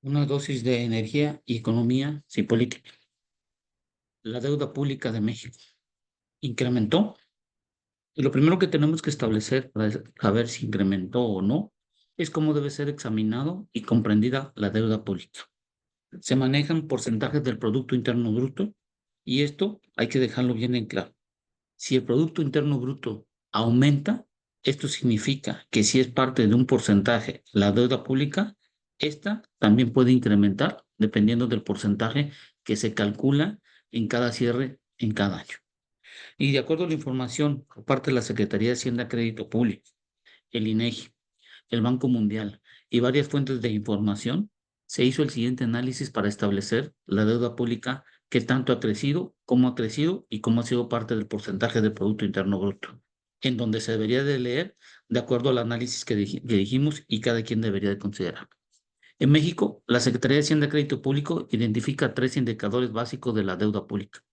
Una dosis de energía y economía sin política. La deuda pública de México incrementó. Y lo primero que tenemos que establecer para saber si incrementó o no es cómo debe ser examinado y comprendida la deuda pública. Se manejan porcentajes del Producto Interno Bruto y esto hay que dejarlo bien en claro. Si el Producto Interno Bruto aumenta, esto significa que si es parte de un porcentaje la deuda pública, esta también puede incrementar dependiendo del porcentaje que se calcula en cada cierre en cada año. Y de acuerdo a la información por parte de la Secretaría de Hacienda y Crédito Público, el INEGI, el Banco Mundial y varias fuentes de información, se hizo el siguiente análisis para establecer la deuda pública, qué tanto ha crecido, cómo ha crecido y cómo ha sido parte del porcentaje del Producto Interno Bruto, en donde se debería de leer de acuerdo al análisis que dijimos y cada quien debería de considerar. En México, la Secretaría de Hacienda y Crédito Público identifica tres indicadores básicos de la deuda pública: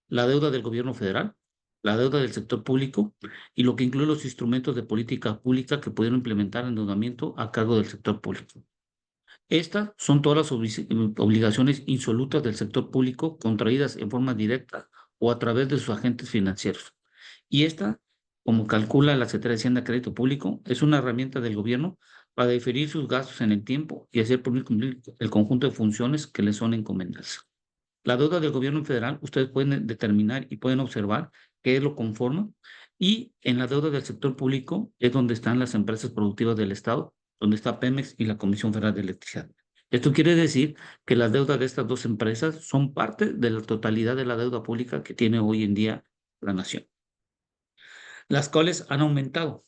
la deuda del gobierno federal, la deuda del sector público y lo que incluye los instrumentos de política pública que pudieron implementar endeudamiento a cargo del sector público. Estas son todas las obligaciones insolutas del sector público contraídas en forma directa o a través de sus agentes financieros. Y esta, como calcula la Secretaría de Hacienda y Crédito Público, es una herramienta del gobierno para diferir sus gastos en el tiempo y hacer cumplir el conjunto de funciones que le son encomendadas. La deuda del gobierno federal, ustedes pueden determinar y pueden observar qué lo conforma. Y en la deuda del sector público es donde están las empresas productivas del Estado, donde está Pemex y la Comisión Federal de Electricidad. Esto quiere decir que las deudas de estas dos empresas son parte de la totalidad de la deuda pública que tiene hoy en día la nación, las cuales han aumentado.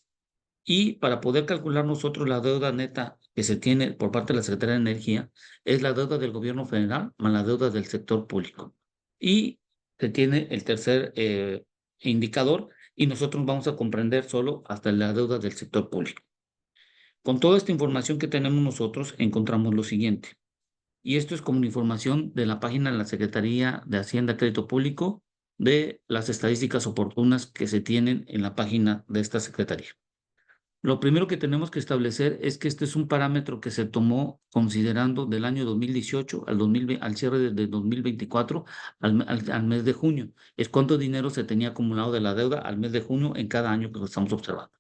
Y para poder calcular nosotros la deuda neta que se tiene por parte de la Secretaría de Energía, es la deuda del gobierno federal más la deuda del sector público. Y se tiene el tercer indicador y nosotros vamos a comprender solo hasta la deuda del sector público. Con toda esta información que tenemos nosotros, encontramos lo siguiente. Y esto es como una información de la página de la Secretaría de Hacienda y Crédito Público de las estadísticas oportunas que se tienen en la página de esta Secretaría. Lo primero que tenemos que establecer es que este es un parámetro que se tomó considerando del año 2018 al cierre de 2024 al mes de junio. Es cuánto dinero se tenía acumulado de la deuda al mes de junio en cada año que lo estamos observando.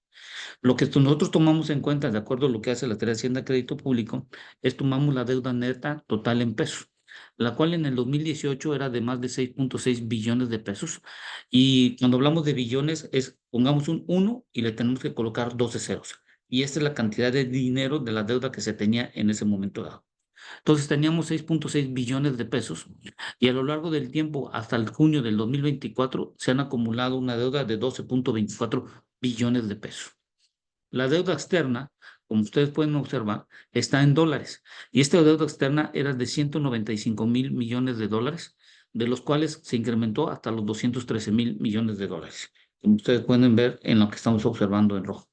Lo que nosotros tomamos en cuenta, de acuerdo a lo que hace la Secretaría de Hacienda y Crédito Público, es tomamos la deuda neta total en pesos, la cual en el 2018 era de más de 6.6 billones de pesos. Y cuando hablamos de billones, pongamos un 1 y le tenemos que colocar 12 ceros. Y esta es la cantidad de dinero de la deuda que se tenía en ese momento dado. Entonces teníamos 6.6 billones de pesos y a lo largo del tiempo, hasta el junio del 2024, se han acumulado una deuda de 12.24 billones de pesos. La deuda externa, como ustedes pueden observar, está en dólares. Y esta deuda externa era de 195,000 millones de dólares, de los cuales se incrementó hasta los 213,000 millones de dólares, como ustedes pueden ver en lo que estamos observando en rojo.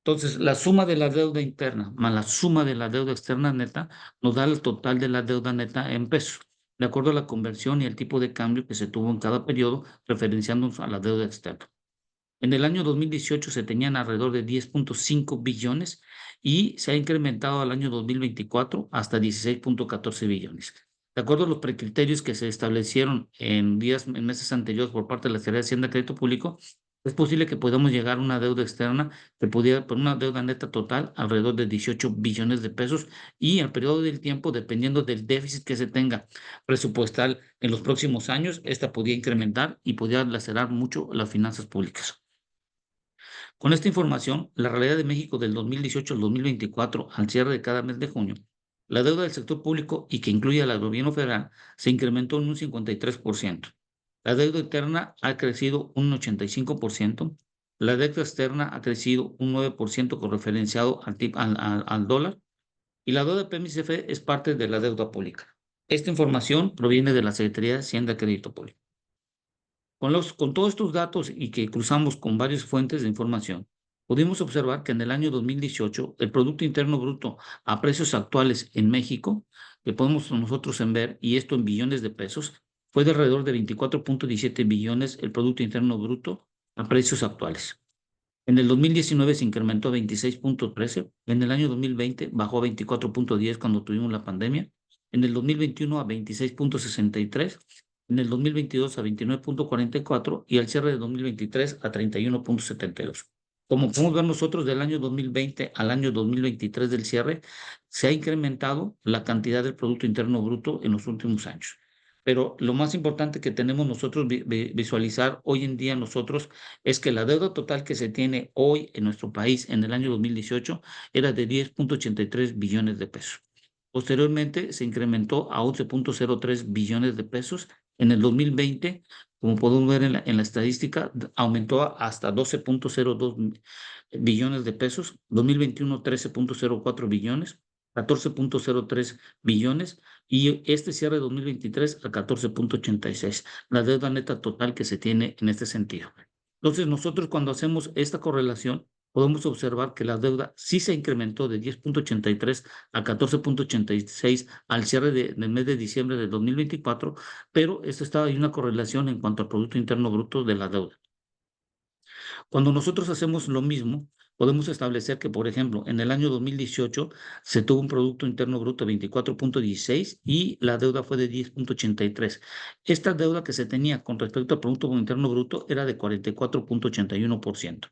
Entonces, la suma de la deuda interna más la suma de la deuda externa neta nos da el total de la deuda neta en pesos, de acuerdo a la conversión y el tipo de cambio que se tuvo en cada periodo, referenciándonos a la deuda externa. En el año 2018 se tenían alrededor de 10.5 billones y se ha incrementado al año 2024 hasta 16.14 billones. De acuerdo a los precriterios que se establecieron en meses anteriores por parte de la Secretaría de Hacienda y Crédito Público, es posible que podamos llegar a una deuda externa que pudiera, por una deuda neta total, alrededor de 18 billones de pesos y al periodo del tiempo, dependiendo del déficit que se tenga presupuestal en los próximos años, esta podría incrementar y podría lacerar mucho las finanzas públicas. Con esta información, la realidad de México del 2018 al 2024, al cierre de cada mes de junio, la deuda del sector público y que incluye al gobierno federal se incrementó en un 53%. La deuda interna ha crecido un 85%. La deuda externa ha crecido un 9% con referenciado al dólar. Y la deuda de PMCF es parte de la deuda pública. Esta información proviene de la Secretaría de Hacienda y Crédito Público. Con todos estos datos y que cruzamos con varias fuentes de información, pudimos observar que en el año 2018 el Producto Interno Bruto a precios actuales en México, que podemos nosotros ver, y esto en billones de pesos, fue de alrededor de 24.17 billones el Producto Interno Bruto a precios actuales. En el 2019 se incrementó a 26.13, en el año 2020 bajó a 24.10 cuando tuvimos la pandemia, en el 2021 a 26.63, en el 2022 a 29.44 y al cierre de 2023 a 31.72. Como podemos ver nosotros, del año 2020 al año 2023 del cierre, se ha incrementado la cantidad del Producto Interno Bruto en los últimos años. Pero lo más importante que tenemos nosotros visualizar hoy en día nosotros es que la deuda total que se tiene hoy en nuestro país en el año 2018 era de 10.83 billones de pesos. Posteriormente se incrementó a 11.03 billones de pesos. En el 2020, como podemos ver en la estadística, aumentó hasta 12.02 billones de pesos. 2021, 13.04 billones. 14.03 billones y este cierre de 2023 a 14.86, la deuda neta total que se tiene en este sentido. Entonces, nosotros cuando hacemos esta correlación, podemos observar que la deuda sí se incrementó de 10.83 a 14.86 al cierre del mes de diciembre de 2024, pero esto está hay una correlación en cuanto al Producto Interno Bruto de la deuda. Cuando nosotros hacemos lo mismo, podemos establecer que, por ejemplo, en el año 2018 se tuvo un Producto Interno Bruto de 24.16 y la deuda fue de 10.83. Esta deuda que se tenía con respecto al Producto Interno Bruto era de 44.81%,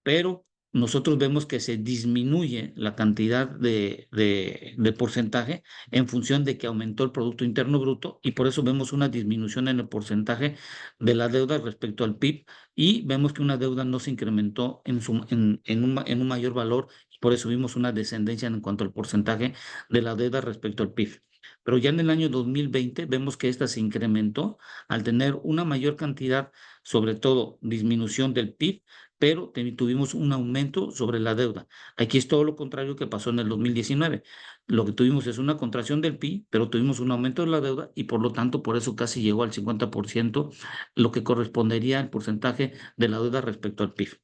pero nosotros vemos que se disminuye la cantidad de porcentaje en función de que aumentó el Producto Interno Bruto y por eso vemos una disminución en el porcentaje de la deuda respecto al PIB y vemos que una deuda no se incrementó en un mayor valor y por eso vimos una descendencia en cuanto al porcentaje de la deuda respecto al PIB. Pero ya en el año 2020 vemos que esta se incrementó al tener una mayor cantidad, sobre todo disminución del PIB, pero tuvimos un aumento sobre la deuda. Aquí es todo lo contrario que pasó en el 2019. Lo que tuvimos es una contracción del PIB, pero tuvimos un aumento de la deuda y por lo tanto por eso casi llegó al 50%, lo que correspondería al porcentaje de la deuda respecto al PIB.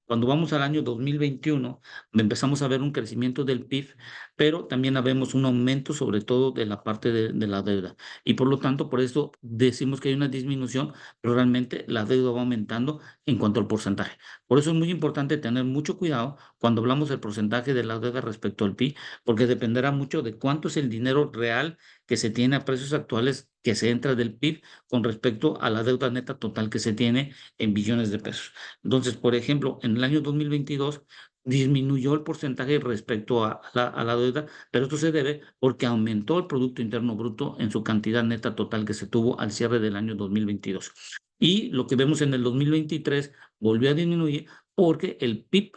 Cuando vamos al año 2021, empezamos a ver un crecimiento del PIB, pero también vemos un aumento sobre todo de la parte de la deuda. Y por lo tanto, por eso decimos que hay una disminución, pero realmente la deuda va aumentando en cuanto al porcentaje. Por eso es muy importante tener mucho cuidado cuando hablamos del porcentaje de la deuda respecto al PIB, porque dependerá mucho de cuánto es el dinero real que se tiene a precios actuales que se entra del PIB con respecto a la deuda neta total que se tiene en billones de pesos. Entonces, por ejemplo, en el año 2022 disminuyó el porcentaje respecto a la deuda, pero esto se debe porque aumentó el Producto Interno Bruto en su cantidad neta total que se tuvo al cierre del año 2022. Y lo que vemos en el 2023 volvió a disminuir porque el PIB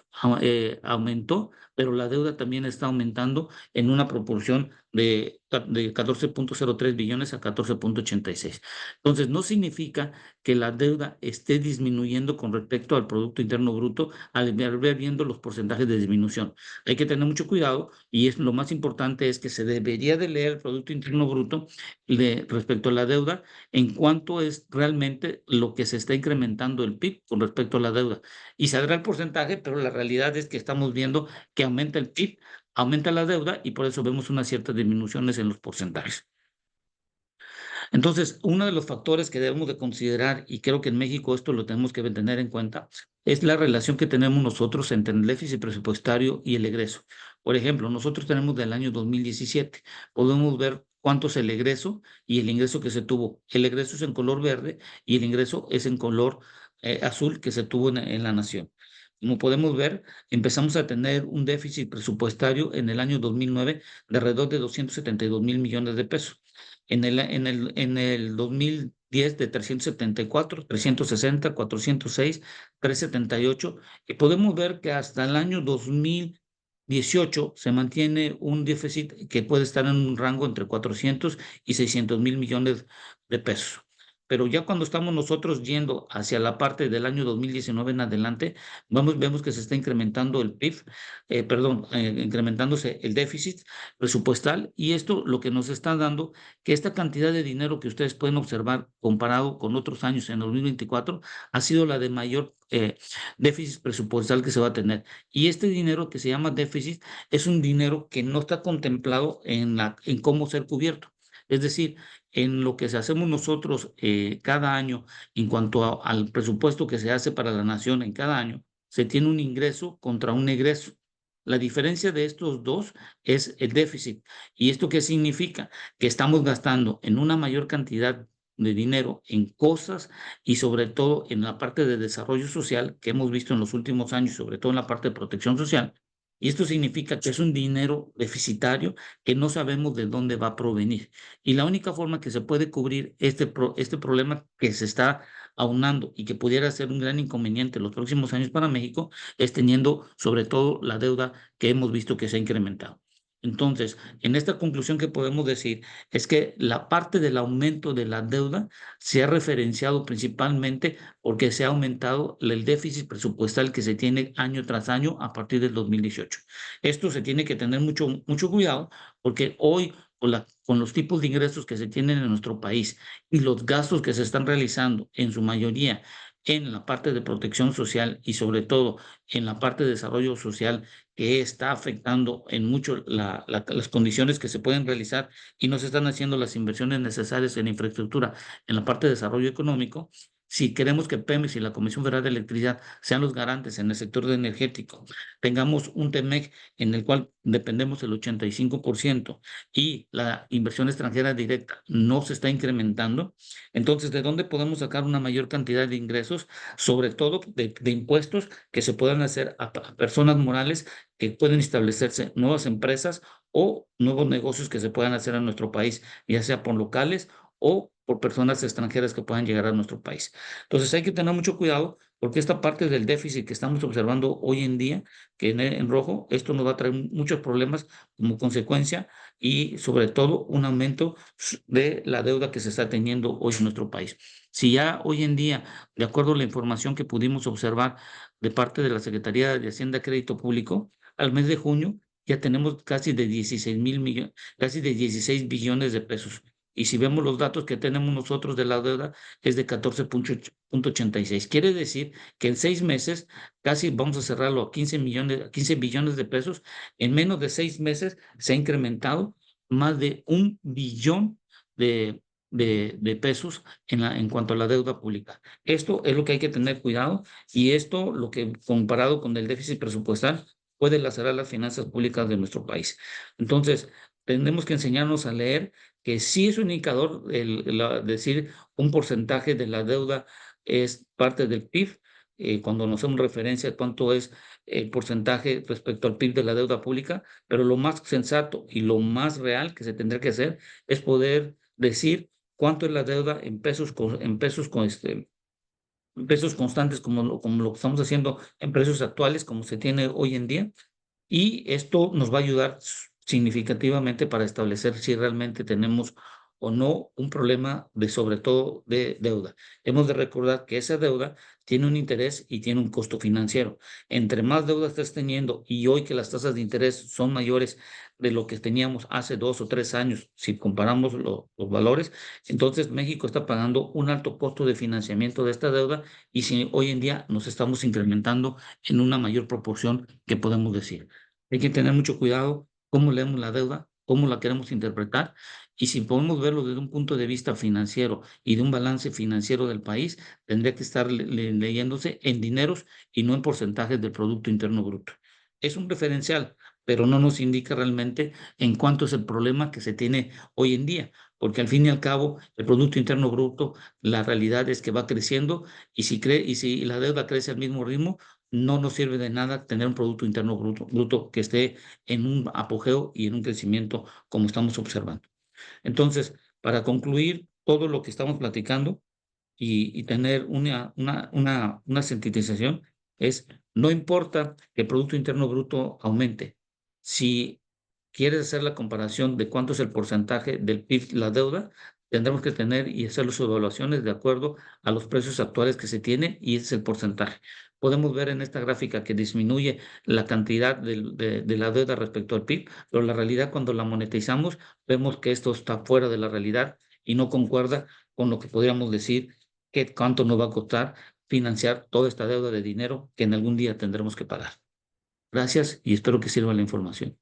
aumentó, pero la deuda también está aumentando en una proporción de 14.03 billones a 14.86. Entonces, no significa que la deuda esté disminuyendo con respecto al Producto Interno Bruto al ver viendo los porcentajes de disminución. Hay que tener mucho cuidado y lo más importante es que se debería de leer el Producto Interno Bruto respecto a la deuda en cuánto es realmente lo que se está incrementando el PIB con respecto a la deuda. Y saldrá el porcentaje, pero la realidad es que estamos viendo que aumenta el PIB, aumenta la deuda y por eso vemos unas ciertas disminuciones en los porcentajes. Entonces, uno de los factores que debemos de considerar, y creo que en México esto lo tenemos que tener en cuenta, es la relación que tenemos nosotros entre el déficit presupuestario y el egreso. Por ejemplo, nosotros tenemos del año 2017, podemos ver cuánto es el egreso y el ingreso que se tuvo. El egreso es en color verde y el ingreso es en color azul que se tuvo en la nación. Como podemos ver, empezamos a tener un déficit presupuestario en el año 2009 de alrededor de 272 mil millones de pesos. En el 2010 de 374, 360, 406, 378. Y podemos ver que hasta el año 2018 se mantiene un déficit que puede estar en un rango entre 400 y 600 mil millones de pesos. Pero ya cuando estamos nosotros yendo hacia la parte del año 2019 en adelante, vemos que se está incrementando el PIB, incrementándose el déficit presupuestal y esto lo que nos está dando que esta cantidad de dinero que ustedes pueden observar comparado con otros años en 2024 ha sido la de mayor déficit presupuestal que se va a tener. Y este dinero que se llama déficit es un dinero que no está contemplado en cómo ser cubierto. Es decir, en lo que hacemos nosotros cada año en cuanto al presupuesto que se hace para la nación en cada año, se tiene un ingreso contra un egreso. La diferencia de estos dos es el déficit. ¿Y esto qué significa? Que estamos gastando en una mayor cantidad de dinero en cosas y sobre todo en la parte de desarrollo social que hemos visto en los últimos años, sobre todo en la parte de protección social. Y esto significa que es un dinero deficitario que no sabemos de dónde va a provenir. Y la única forma que se puede cubrir este problema que se está aunando y que pudiera ser un gran inconveniente en los próximos años para México es teniendo sobre todo la deuda que hemos visto que se ha incrementado. Entonces, en esta conclusión que podemos decir es que la parte del aumento de la deuda se ha referenciado principalmente porque se ha aumentado el déficit presupuestal que se tiene año tras año a partir del 2018. Esto se tiene que tener mucho cuidado porque hoy con los tipos de ingresos que se tienen en nuestro país y los gastos que se están realizando en su mayoría en la parte de protección social y sobre todo en la parte de desarrollo social que está afectando en mucho las condiciones que se pueden realizar y no se están haciendo las inversiones necesarias en infraestructura en la parte de desarrollo económico. Si queremos que Pemex y la Comisión Federal de Electricidad sean los garantes en el sector energético, tengamos un TEMEC en el cual dependemos el 85% y la inversión extranjera directa no se está incrementando, entonces, ¿de dónde podemos sacar una mayor cantidad de ingresos, sobre todo de impuestos que se puedan hacer a personas morales que pueden establecerse nuevas empresas o nuevos negocios que se puedan hacer en nuestro país, ya sea por locales o por personas extranjeras que puedan llegar a nuestro país? Entonces, hay que tener mucho cuidado porque esta parte del déficit que estamos observando hoy en día, que en rojo, esto nos va a traer muchos problemas como consecuencia y sobre todo un aumento de la deuda que se está teniendo hoy en nuestro país. Si ya hoy en día, de acuerdo a la información que pudimos observar de parte de la Secretaría de Hacienda y Crédito Público, al mes de junio ya tenemos casi de 16,000 millones, casi de 16 billones de pesos. Y si vemos los datos que tenemos nosotros de la deuda, es de 14,86. Quiere decir que en 6 meses casi vamos a cerrarlo a 15 billones de pesos. En menos de 6 meses se ha incrementado más de 1 billón de pesos en cuanto a la deuda pública. Esto es lo que hay que tener cuidado y esto, lo que comparado con el déficit presupuestal, puede lacerar las finanzas públicas de nuestro país. Entonces, tenemos que enseñarnos a leer que sí es un indicador, decir un porcentaje de la deuda es parte del PIB, cuando nos hacemos referencia a cuánto es el porcentaje respecto al PIB de la deuda pública, pero lo más sensato y lo más real que se tendría que hacer es poder decir cuánto es la deuda en pesos constantes como lo que estamos haciendo en precios actuales, como se tiene hoy en día, y esto nos va a ayudar significativamente para establecer si realmente tenemos o no un problema de sobre todo de deuda. Hemos de recordar que esa deuda tiene un interés y tiene un costo financiero. Entre más deuda estés teniendo y hoy que las tasas de interés son mayores de lo que teníamos hace 2 o 3 años, si comparamos los valores, entonces México está pagando un alto costo de financiamiento de esta deuda y si hoy en día nos estamos incrementando en una mayor proporción que podemos decir. Hay que tener mucho cuidado cómo leemos la deuda, cómo la queremos interpretar y si podemos verlo desde un punto de vista financiero y de un balance financiero del país, tendría que estar leyéndose en dineros y no en porcentajes del Producto Interno Bruto. Es un referencial, pero no nos indica realmente en cuánto es el problema que se tiene hoy en día, porque al fin y al cabo el Producto Interno Bruto, la realidad es que va creciendo y si la deuda crece al mismo ritmo, no nos sirve de nada tener un Producto Interno bruto que esté en un apogeo y en un crecimiento como estamos observando. Entonces, para concluir todo lo que estamos platicando y tener una sintetización, es, no importa que el Producto Interno Bruto aumente, si quieres hacer la comparación de cuánto es el porcentaje del PIB, la deuda, tendremos que tener y hacer las evaluaciones de acuerdo a los precios actuales que se tienen y ese es el porcentaje. Podemos ver en esta gráfica que disminuye la cantidad de la deuda respecto al PIB, pero la realidad cuando la monetizamos vemos que esto está fuera de la realidad y no concuerda con lo que podríamos decir que cuánto nos va a costar financiar toda esta deuda de dinero que en algún día tendremos que pagar. Gracias y espero que sirva la información.